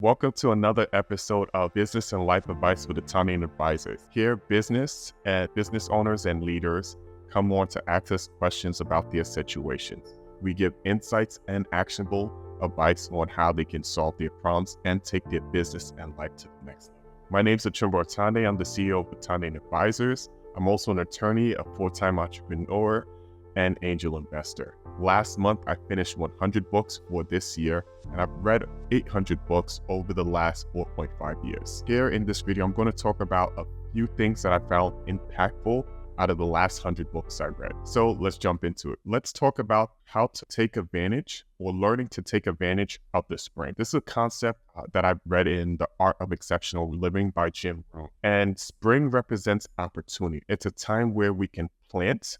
Welcome to another episode of Business and Life Advice with Ataande Advisors. Here, business owners and leaders come on to ask us questions about their situations. We give insights and actionable advice on how they can solve their problems and take their business and life to the next level. My name is Achumboro Ataande. I'm the CEO of Ataande Advisors. I'm also an attorney, a full-time entrepreneur, and angel investor. Last month, I finished 100 books for this year, and I've read 800 books over the last 4.5 years. Here in this video, I'm going to talk about a few things that I found impactful out of the last 100 books I read. So let's jump into it. Let's talk about how to take advantage or learning to take advantage of the spring. This is a concept that I've read in The Art of Exceptional Living by Rohn. And spring represents opportunity. It's a time where we can plant,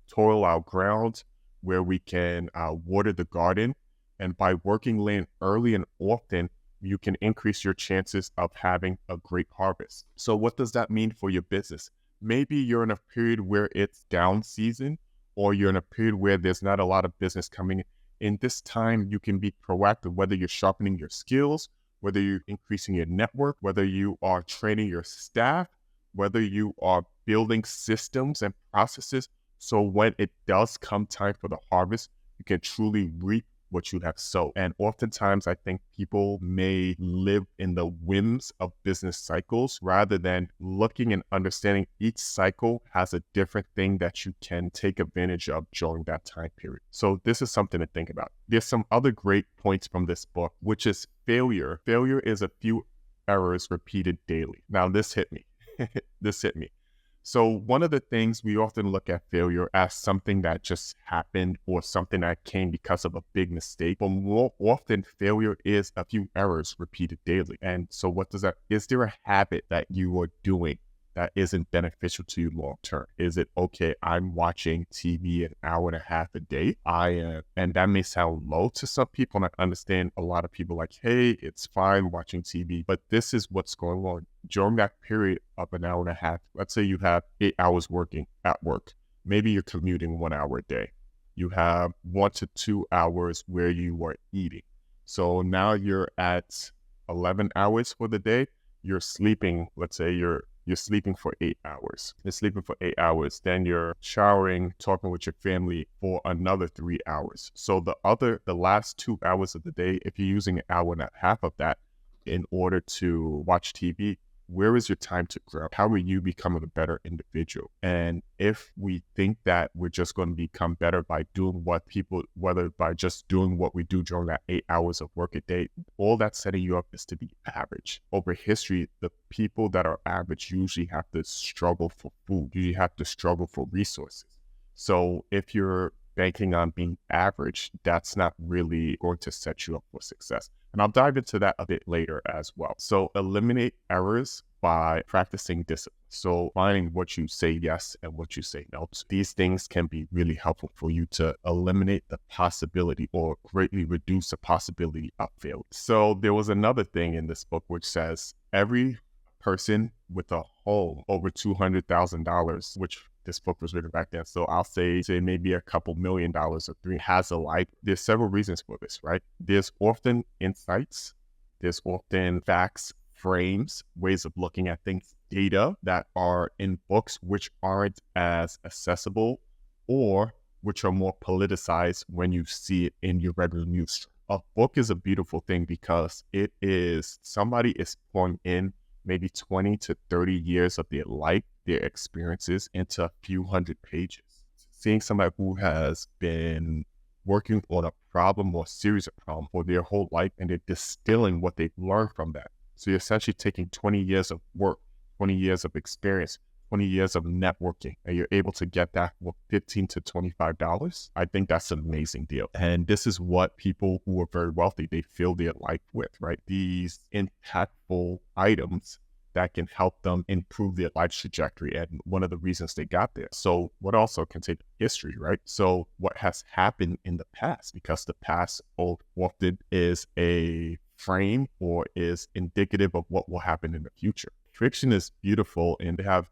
toil our ground, where we can water the garden. And by working land early and often, you can increase your chances of having a great harvest. So what does that mean for your business? Maybe you're in a period where it's down season, or you're in a period where there's not a lot of business coming in. In this time, you can be proactive, whether you're sharpening your skills, whether you're increasing your network, whether you are training your staff, whether you are building systems and processes. So when it does come time for the harvest, you can truly reap what you have sowed. And oftentimes, I think people may live in the whims of business cycles rather than looking and understanding each cycle has a different thing that you can take advantage of during that time period. So this is something to think about. There's some other great points from this book, which is failure. Failure is a few errors repeated daily. Now, this hit me. This hit me. So one of the things we often look at failure as something that just happened or something that came because of a big mistake. But more often, failure is a few errors repeated daily. And so what does that, is there a habit that you are doing that isn't beneficial to you long term? Is it, okay, I'm watching TV an hour and a half a day? And that may sound low to some people. And I understand a lot of people like, hey, it's fine watching TV, but this is what's going on. During that period of an hour and a half, let's say you have 8 hours working at work. Maybe you're commuting 1 hour a day. You have 1 to 2 hours where you are eating. So now you're at 11 hours for the day. You're sleeping, let's say you're sleeping for 8 hours. You're sleeping for 8 hours. Then you're showering, talking with your family for another 3 hours. So the last 2 hours of the day, if you're using an hour and a half of that in order to watch TV, where is your time to grow? How are you becoming a better individual? And if we think that we're just going to become better by doing whether by just doing what we do during that 8 hours of work a day, all that's setting you up is to be average. Over history, the people that are average usually have to struggle for food, usually have to struggle for resources. So if you're banking on being average, that's not really going to set you up for success. And I'll dive into that a bit later as well. So eliminate errors by practicing discipline. So finding what you say yes and what you say no to. These things can be really helpful for you to eliminate the possibility or greatly reduce the possibility of failure. So there was another thing in this book which says every person with a home over $200,000, which this book was written back then. So I'll say maybe a couple $1 million or $3 has a life. There's several reasons for this, right? There's often insights. There's often facts, frames, ways of looking at things, data that are in books which aren't as accessible or which are more politicized when you see it in your regular news. A book is a beautiful thing because it is, somebody is pouring in maybe 20 to 30 years of their life, their experiences into a few hundred pages. Seeing somebody who has been working on a problem or a series of problems for their whole life, and they're distilling what they've learned from that. So you're essentially taking 20 years of work, 20 years of experience, 20 years of networking, and you're able to get that for $15 to $25. I think that's an amazing deal. And this is what people who are very wealthy, they fill their life with, right? These impactful items that can help them improve their life trajectory. And one of the reasons they got there. So what also can take history, right? So what has happened in the past, because the past often is a frame or is indicative of what will happen in the future. Fiction is beautiful, and they have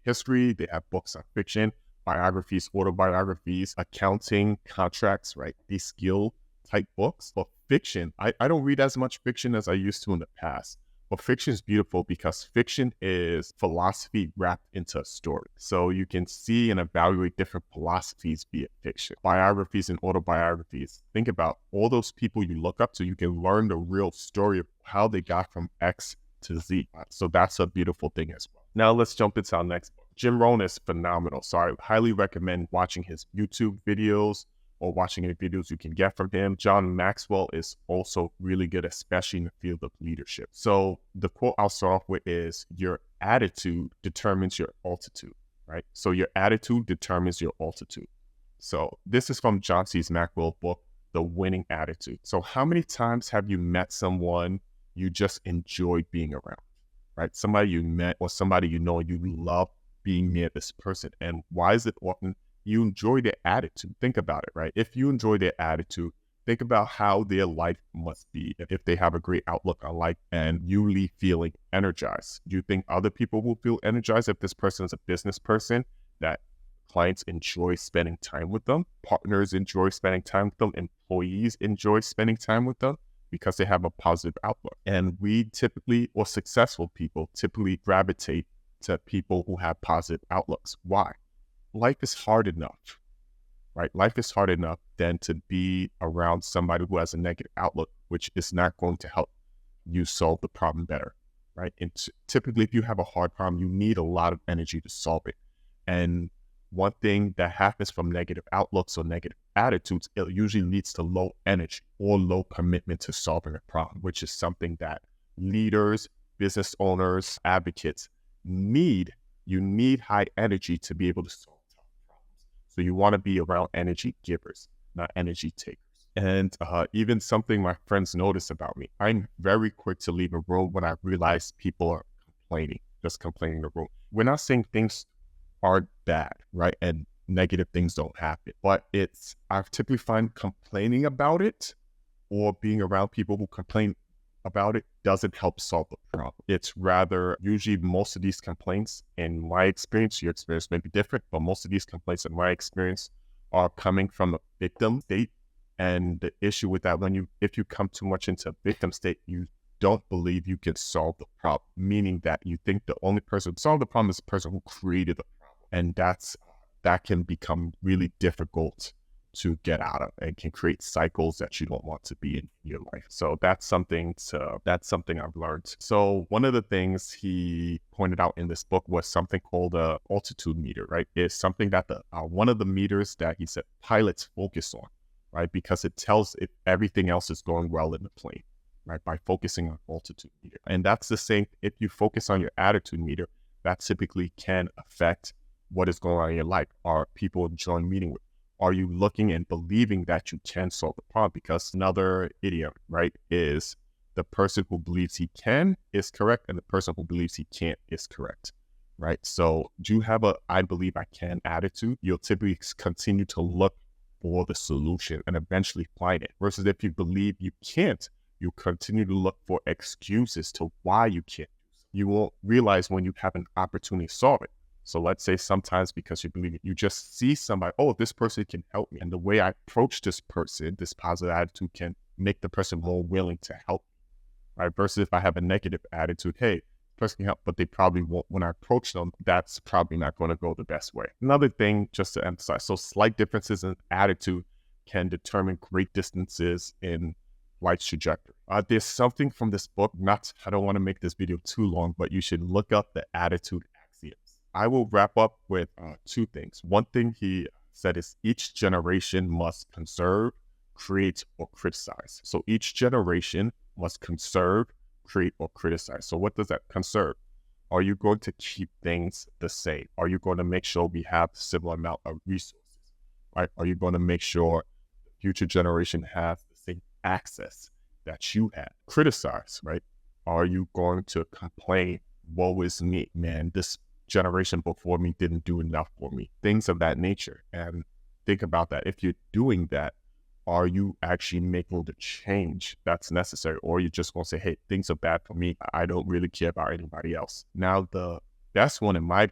history, they have books on fiction, biographies, autobiographies, accounting, contracts, right? These skill type books. But fiction, I don't read as much fiction as I used to in the past. But fiction is beautiful because fiction is philosophy wrapped into a story. So you can see and evaluate different philosophies via fiction. Biographies and autobiographies. Think about all those people you look up to. You can learn the real story of how they got from X to Z. So that's a beautiful thing as well. Now let's jump into our next book. Jim Rohn is phenomenal. So I highly recommend watching his YouTube videos or watching any videos you can get from him. John Maxwell is also really good, especially in the field of leadership. So the quote I'll start off with is, your attitude determines your altitude, right? So your attitude determines your altitude. So this is from John C. Maxwell's book, The Winning Attitude. So how many times have you met someone you just enjoy being around, right? Somebody you met or somebody you know, you love being near this person. And why is it often you enjoy their attitude? Think about it, right? If you enjoy their attitude, think about how their life must be if they have a great outlook on life and you leave feeling energized. Do you think other people will feel energized if this person is a business person, that clients enjoy spending time with them, partners enjoy spending time with them, employees enjoy spending time with them because they have a positive outlook? And we typically, or successful people, typically gravitate to people who have positive outlooks. Why? Life is hard enough, right? Life is hard enough than to be around somebody who has a negative outlook, which is not going to help you solve the problem better, right? And typically, if you have a hard problem, you need a lot of energy to solve it. And one thing that happens from negative outlooks or negative attitudes, it usually leads to low energy or low commitment to solving a problem, which is something that leaders, business owners, advocates need. You need high energy to be able to solve tough problems. So you want to be around energy givers, not energy takers. And even something my friends notice about me, I'm very quick to leave a room when I realize people are just complaining in the room. We're not saying things are bad, right? And negative things don't happen, but I typically find complaining about it or being around people who complain about it doesn't help solve the problem. It's rather, usually most of these complaints, in my experience, your experience may be different, but most of these complaints in my experience are coming from a victim state. And the issue with that, if you come too much into a victim state, you don't believe you can solve the problem, meaning that you think the only person who solved the problem is the person who created the problem. And that can become really difficult to get out of and can create cycles that you don't want to be in your life. So that's something I've learned. So one of the things he pointed out in this book was something called a altitude meter, right? It's something that one of the meters that he said pilots focus on, right? Because it tells if everything else is going well in the plane, right? By focusing on altitude meter. And that's the same, if you focus on your attitude meter, that typically can affect what is going on in your life. Are people enjoying meeting with? Are you looking and believing that you can solve the problem? Because another idiom, right, is the person who believes he can is correct and the person who believes he can't is correct, right? So do you have a I believe I can attitude? You'll typically continue to look for the solution and eventually find it. Versus if you believe you can't, you continue to look for excuses to why you can't. You won't realize when you have an opportunity to solve it. So let's say sometimes because you believe it, you just see somebody, oh, this person can help me. And the way I approach this person, this positive attitude can make the person more willing to help, right? Versus if I have a negative attitude, hey, this person can help, but they probably won't. When I approach them, that's probably not going to go the best way. Another thing, just to emphasize, so slight differences in attitude can determine great distances in life's trajectory. There's something from this book, I don't want to make this video too long, but you should look up the attitude axioms. I will wrap up with two things. One thing he said is each generation must conserve, create, or criticize. So each generation must conserve, create, or criticize. So what does that conserve? Are you going to keep things the same? Are you going to make sure we have a similar amount of resources? Right? Are you going to make sure the future generation has the same access that you had? Criticize, right? Are you going to complain, woe is me, man, this generation before me didn't do enough for me? Things of that nature. And think about that. If you're doing that, are you actually making the change that's necessary? Or you're just going to say, hey, things are bad for me. I don't really care about anybody else. Now, the best one in my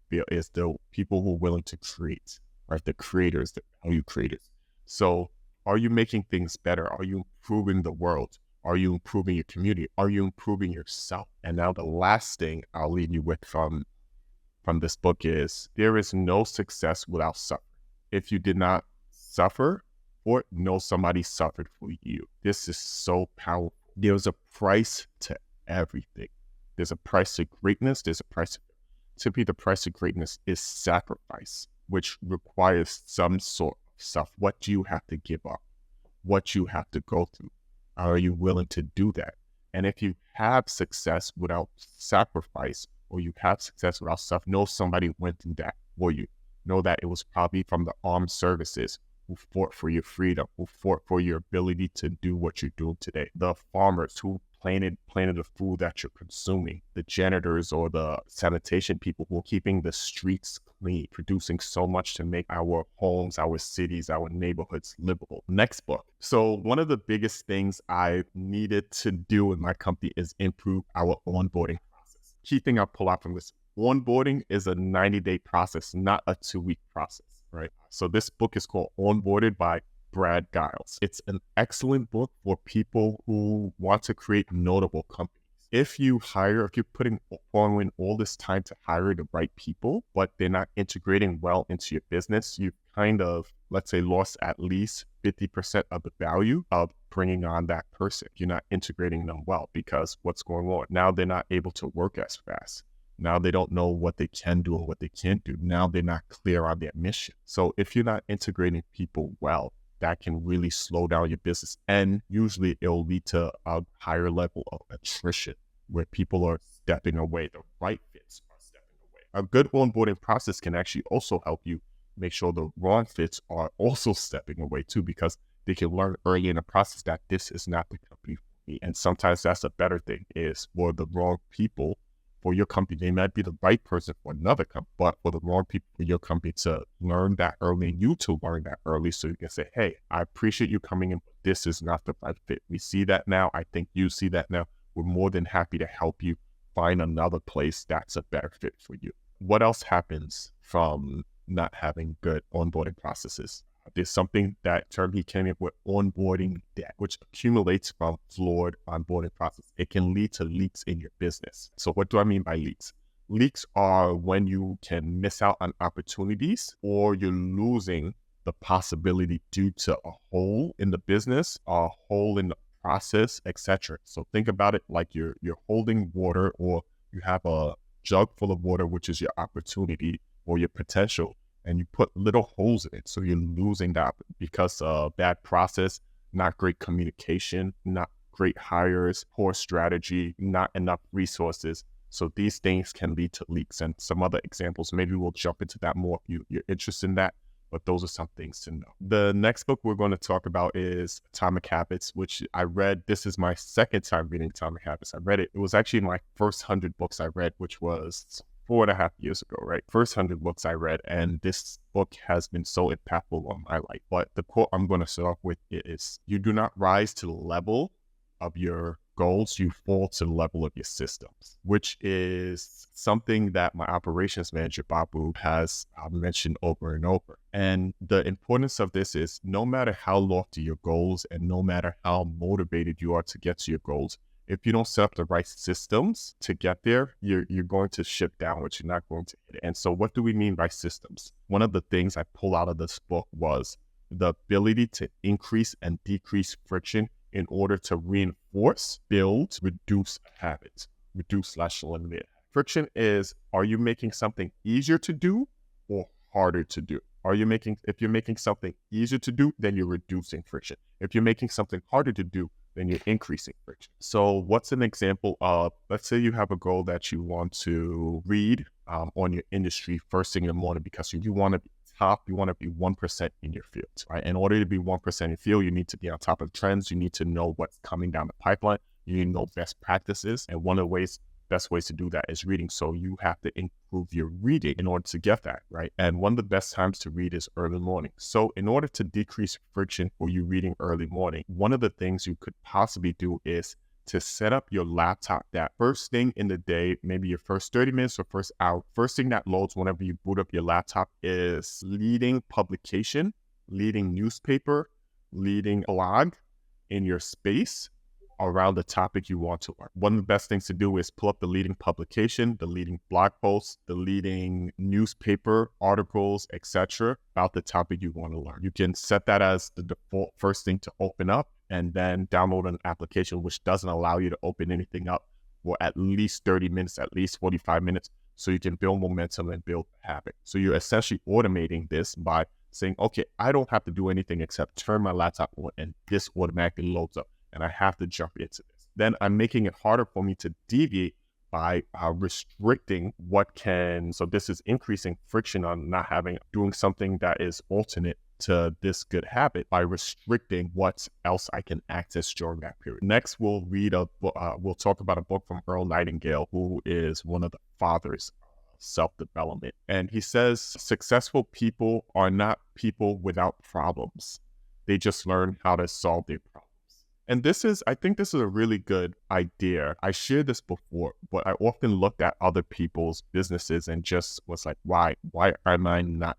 field is the people who are willing to create, right? The creators, the value creators. So Are you making things better? Are you improving the world? Are you improving your community? Are you improving yourself? And now the last thing I'll leave you with from this book is there is no success without suffering. If you did not suffer or know somebody suffered for you, this is so powerful. There's a price to everything. There's a price to greatness. There's a price to be the price of greatness is sacrifice, which requires some sort of stuff. What do you have to give up? What you have to go through? Are you willing to do that? And if you have success without sacrifice, or you have success without stuff, know somebody went through that for you. Know that it was probably from the armed services who fought for your freedom, who fought for your ability to do what you're doing today. The farmers who planted the food that you're consuming, the janitors or the sanitation people who are keeping the streets clean, producing so much to make our homes, our cities, our neighborhoods livable. Next book. So one of the biggest things I needed to do in my company is improve our onboarding process. Key thing I'll pull out from this, onboarding is a 90-day process, not a 2-week process, right? So this book is called Onboarded by Giles. It's an excellent book for people who want to create notable companies. If you're pouring in all this time to hire the right people, but they're not integrating well into your business, you've kind of, let's say, lost at least 50% of the value of bringing on that person. You're not integrating them well because what's going on? Now they're not able to work as fast. Now they don't know what they can do and what they can't do. Now they're not clear on their mission. So if you're not integrating people well, that can really slow down your business. And usually it'll lead to a higher level of attrition where people are stepping away. The right fits are stepping away. A good onboarding process can actually also help you make sure the wrong fits are also stepping away too, because they can learn early in the process that this is not the company for me. And sometimes that's a better thing, is for the wrong people for your company. They might be the right person for another company, but for the wrong people for your company to learn that early, and you to learn that early, so you can say, hey, I appreciate you coming in, but this is not the right fit. We see that now. I think you see that now. We're more than happy to help you find another place that's a better fit for you. What else happens from not having good onboarding processes? There's something that term he came up with, onboarding debt, which accumulates from flawed onboarding process. It can lead to leaks in your business. So what do I mean by leaks? Leaks are when you can miss out on opportunities, or you're losing the possibility due to a hole in the business, a hole in the process, etc. So think about it like you're holding water, or you have a jug full of water, which is your opportunity or your potential, and you put little holes in it. So you're losing that because of bad process, not great communication, not great hires, poor strategy, not enough resources. So these things can lead to leaks. And some other examples, maybe we'll jump into that more if you're interested in that, but those are some things to know. The next book we're going to talk about is Atomic Habits, which I read. This is my second time reading Atomic Habits. I read it. It was actually my first 100 books I read, which was 4.5 years ago, right? First 100 books I read, and this book has been so impactful on my life. But the quote I'm going to start off with is, you do not rise to the level of your goals, you fall to the level of your systems, which is something that my operations manager, Babu, has mentioned over and over. And the importance of this is, no matter how lofty your goals and no matter how motivated you are to get to your goals, if you don't set up the right systems to get there, you're going to shift downwards. You're not going to hit it. And so what do we mean by systems? One of the things I pulled out of this book was the ability to increase and decrease friction in order to reinforce, build, reduce habits, reduce/eliminate. Friction is, are you making something easier to do or harder to do? If you're making something easier to do, then you're reducing friction. If you're making something harder to do, then you're increasing friction. So what's an example of, let's say you have a goal that you want to read on your industry first thing in the morning, because you want to be top, you want to be 1% in your field, right? In order to be 1% in your field, you need to be on top of trends. You need to know what's coming down the pipeline. You need to know best practices. And one of the best ways to do that is reading. So you have to improve your reading in order to get that, right? And one of the best times to read is early morning. So in order to decrease friction for you reading early morning, one of the things you could possibly do is to set up your laptop that first thing in the day, maybe your first 30 minutes or first hour, first thing that loads whenever you boot up your laptop is leading publication, leading newspaper, leading blog in your space around the topic you want to learn. One of the best things to do is pull up the leading publication, the leading blog post, the leading newspaper articles, etc. about the topic you want to learn. You can set that as the default first thing to open up, and then download an application which doesn't allow you to open anything up for at least 30 minutes, at least 45 minutes, so you can build momentum and build habit. So you're essentially automating this by saying, okay, I don't have to do anything except turn my laptop on and this automatically loads up, and I have to jump into this. Then I'm making it harder for me to deviate by restricting what can, so this is increasing friction on not doing something that is alternate to this good habit by restricting what else I can access during that period. Next, we'll talk about a book from Earl Nightingale, who is one of the fathers of self-development. And he says, successful people are not people without problems. They just learn how to solve their problems. And I think this is a really good idea. I shared this before, but I often looked at other people's businesses and just was like, why am I not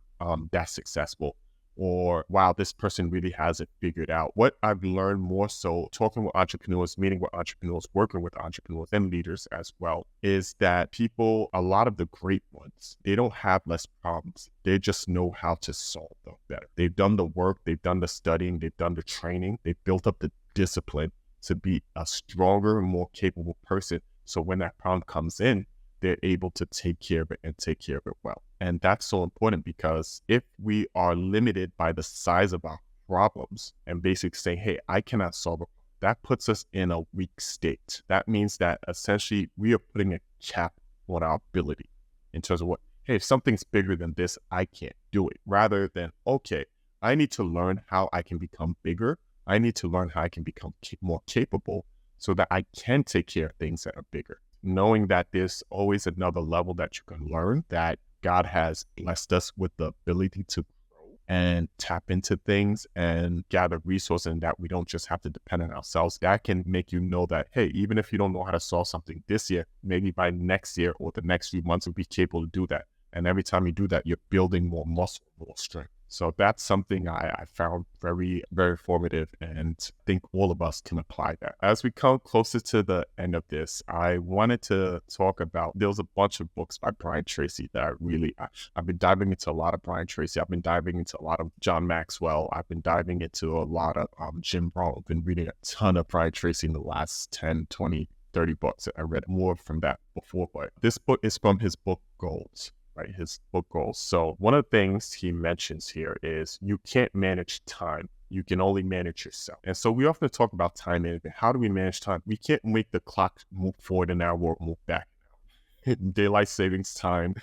that successful? Or, wow, this person really has it figured out. What I've learned more so talking with entrepreneurs, meeting with entrepreneurs, working with entrepreneurs and leaders as well, is that people, a lot of the great ones, they don't have less problems. They just know how to solve them better. They've done the work, they've done the studying, they've done the training, they've built up the discipline to be a stronger and more capable person. So when that problem comes in, they're able to take care of it and take care of it well. And that's so important, because if we are limited by the size of our problems and basically saying, hey, I cannot solve it, that puts us in a weak state. That means that essentially we are putting a cap on our ability in terms of what, hey, if something's bigger than this, I can't do it. Rather than, okay, I need to learn how I can become bigger. I need to learn how I can become more capable so that I can take care of things that are bigger. Knowing that there's always another level that you can learn, that God has blessed us with the ability to grow and tap into things and gather resources, and that we don't just have to depend on ourselves. That can make you know that, hey, even if you don't know how to solve something this year, maybe by next year or the next few months, you'll be capable to do that. And every time you do that, you're building more muscle, more strength. So that's something I found very, very formative, and I think all of us can apply that. As we come closer to the end of this, I wanted to talk about, there was a bunch of books by Brian Tracy that I've been diving into a lot of Brian Tracy. I've been diving into a lot of John Maxwell. I've been diving into a lot of Jim Rohn. I've been reading a ton of Brian Tracy in the last 10, 20, 30 books. I read more from that before, but this book is from his book Goals. Right, his book Goals. So one of the things he mentions here is you can't manage time. You can only manage yourself. And so we often talk about time management. How do we manage time? We can't make the clock move forward an hour or move back an hour. Daylight savings time,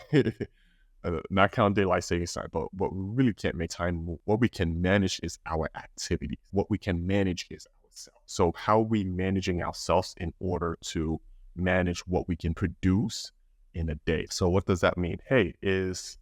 not count daylight savings time, but we really can't make time move. What we can manage is our activities. What we can manage is ourselves. So how are we managing ourselves in order to manage what we can produce in a day? So what does that mean? Hey, is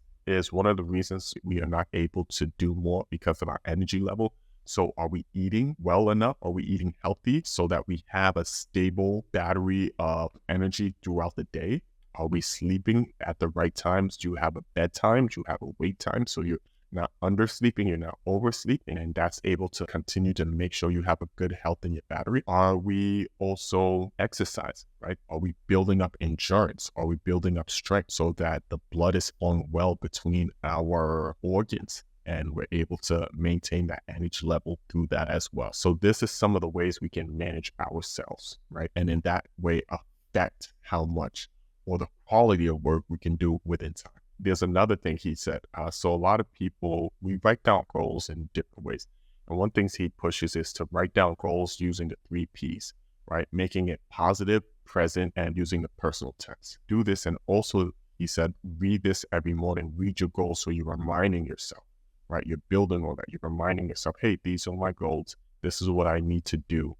one of the reasons we are not able to do more because of our energy level. So are we eating well enough? Are we eating healthy so that we have a stable battery of energy throughout the day? Are we sleeping at the right times? Do you have a bedtime? Do you have a wake time? So you're not undersleeping, you're not oversleeping, and that's able to continue to make sure you have a good health in your battery. Are we also exercising, right? Are we building up endurance? Are we building up strength so that the blood is flowing well between our organs and we're able to maintain that energy level through that as well? So this is some of the ways we can manage ourselves, right? And in that way affect how much or the quality of work we can do within time. There's another thing he said. So a lot of people, we write down goals in different ways. And one thing he pushes is to write down goals using the 3 Ps, right? Making it positive, present, and using the personal tense. Do this. And also, he said, read this every morning. Read your goals so you're reminding yourself, right? You're building all that. You're reminding yourself, hey, these are my goals. This is what I need to do.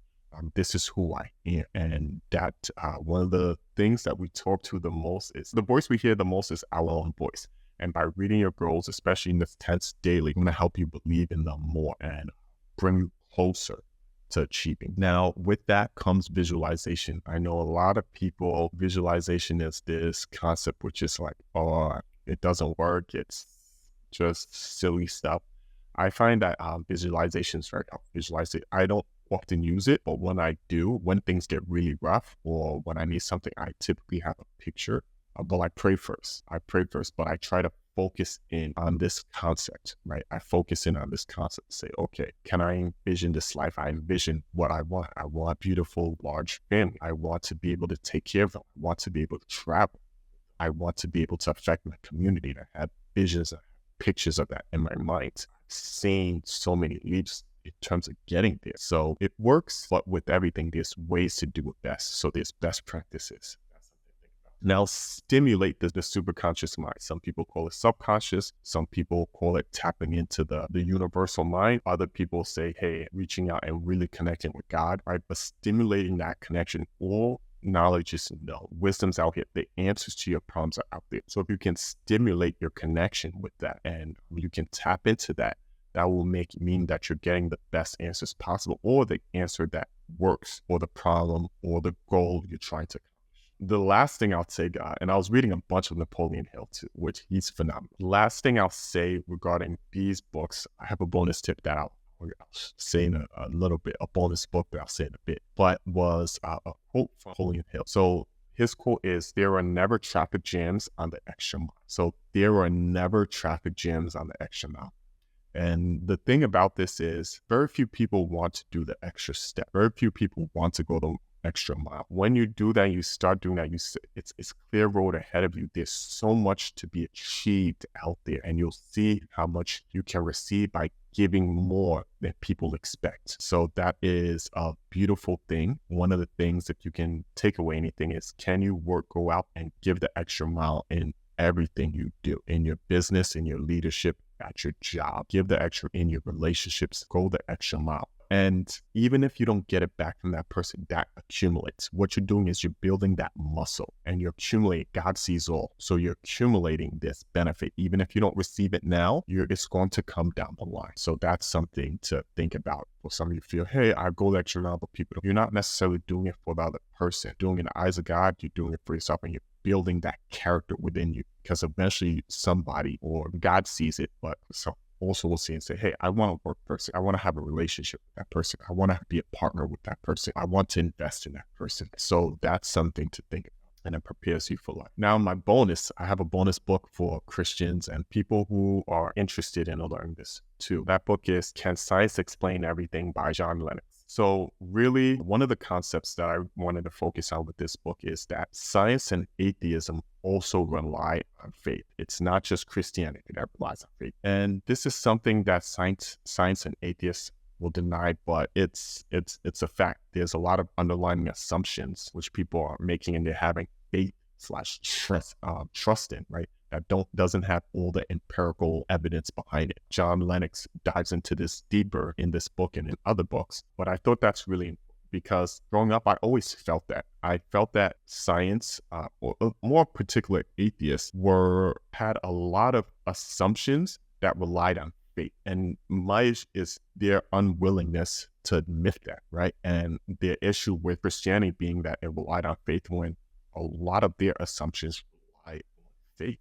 This is who I am. And that one of the things that we talk to the most is the voice we hear the most is our own voice. And by reading your goals, especially in the tense daily, going to help you believe in them more and bring you closer to achieving. Now, with that comes visualization. I know a lot of people, visualization is this concept which is like, oh, it doesn't work. It's just silly stuff. I find that visualization is very helpful. Visualizing, I don't often use it, but when I do, when things get really rough or when I need something, I typically have a picture. But I pray first. But I try to focus in on this concept, right? I focus in on this concept, say, okay, can I envision this life? I envision what I want. I want a beautiful, large family. I want to be able to take care of them. I want to be able to travel. I want to be able to affect my community. I have visions, pictures of that in my mind. I've seen so many leaps in terms of getting there. So it works, but with everything, there's ways to do it best. So there's best practices. Now, stimulate the superconscious mind. Some people call it subconscious. Some people call it tapping into the universal mind. Other people say, hey, reaching out and really connecting with God, right? But stimulating that connection, all knowledge is known. Wisdom's out here. The answers to your problems are out there. So if you can stimulate your connection with that and you can tap into that, that will mean that you're getting the best answers possible, or the answer that works for the problem or the goal you're trying to accomplish. The last thing I'll say, and I was reading a bunch of Napoleon Hill too, which he's phenomenal. Last thing I'll say regarding these books, I have a bonus tip that I'll say in a little bit, a bonus book that I'll say in a bit, but was a quote from Napoleon Hill. So his quote is, there are never traffic jams on the extra mile. So there are never traffic jams on the extra mile. And the thing about this is very few people want to do the extra step. Very few people want to go the extra mile. When you do that, you start doing that, it's clear road ahead of you. There's so much to be achieved out there, and you'll see how much you can receive by giving more than people expect. So that is a beautiful thing. One of the things, if you can take away anything, is can you go out and give the extra mile in everything you do, in your business, in your leadership, at your job. Give the extra in your relationships. Go the extra mile. And even if you don't get it back from that person, that accumulates. What you're doing is you're building that muscle, and you're accumulating. God sees all. So you're accumulating this benefit. Even if you don't receive it now, it's going to come down the line. So that's something to think about. For some of you feel, hey, I go the extra mile, but people don't. You're not necessarily doing it for the other person. Doing it in the eyes of God, you're doing it for yourself, and you're building that character within you, because eventually somebody or God sees it, but so also will see and say, hey, I want to work person. I want to have a relationship with that person. I want to be a partner with that person. I want to invest in that person. So that's something to think about, and it prepares you for life. Now, my bonus, I have a bonus book for Christians and people who are interested in learning this too. That book is Can Science Explain Everything by John Lennox. So really, one of the concepts that I wanted to focus on with this book is that science and atheism also rely on faith. It's not just Christianity that relies on faith. And this is something that science and atheists will deny, but it's a fact. There's a lot of underlying assumptions which people are making, and they're having faith / trust in, right? That doesn't have all the empirical evidence behind it. John Lennox dives into this deeper in this book and in other books, but I thought that's really important because growing up, I always felt that. I felt that science, or more particular atheists, had a lot of assumptions that relied on faith, and my issue is their unwillingness to admit that, right? And their issue with Christianity being that it relied on faith when a lot of their assumptions rely on faith.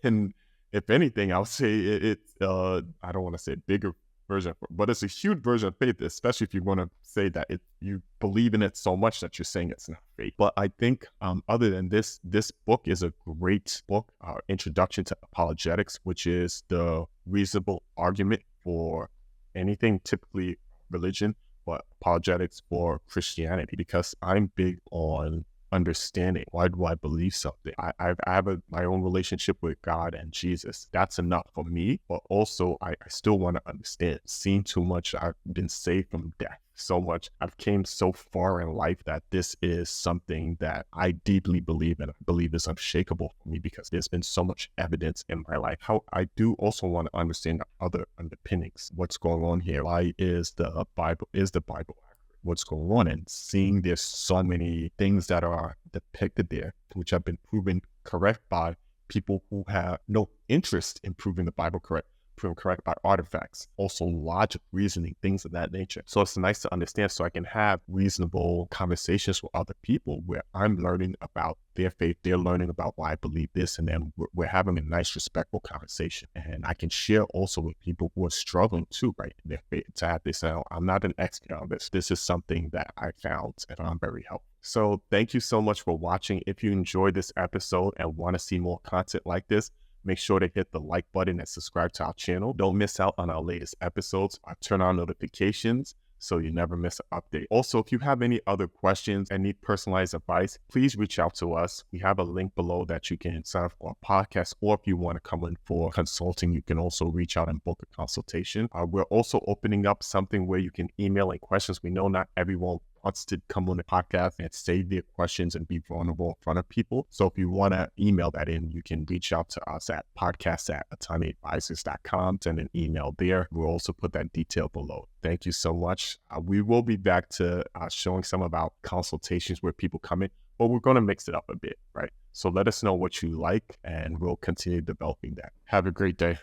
And if anything, I would say it's, I don't want to say a bigger version, but it's a huge version of faith, especially if you want to say that you believe in it so much that you're saying it's not faith. But I think other than this book is a great book, Introduction to Apologetics, which is the reasonable argument for anything, typically religion, but apologetics for Christianity, because I'm big on understanding. Why do I believe something? I have my own relationship with God and Jesus. That's enough for me, but also I still want to understand. Seen too much. I've been saved from death so much. I've came so far in life that this is something that I deeply believe, and I believe is unshakable for me because there's been so much evidence in my life. How I do also want to understand the other underpinnings. What's going on here? Why is the Bible accurate? What's going on, and seeing there's so many things that are depicted there, which have been proven correct by people who have no interest in proving the Bible correct, proven correct by artifacts, also logic, reasoning, things of that nature. So it's nice to understand so I can have reasonable conversations with other people where I'm learning about their faith, they're learning about why I believe this, and then we're having a nice, respectful conversation. And I can share also with people who are struggling too, right, in their faith, to have this, I'm not an expert on this. This is something that I found and found very helpful. So thank you so much for watching. If you enjoyed this episode and want to see more content like this, make sure to hit the like button and subscribe to our channel. Don't miss out on our latest episodes. Turn on notifications so you never miss an update. Also, if you have any other questions and need personalized advice, please reach out to us. We have a link below that you can sign up for a podcast, or if you want to come in for consulting, you can also reach out and book a consultation. We're also opening up something where you can email in questions. We know not everyone wants to come on the podcast and say their questions and be vulnerable in front of people. So if you want to email that in, you can reach out to us at podcast@AtaandeAdvisors.com, send an email there. We'll also put that detail below. Thank you so much. We will be back to showing some of our consultations where people come in, but we're going to mix it up a bit, right? So let us know what you like and we'll continue developing that. Have a great day.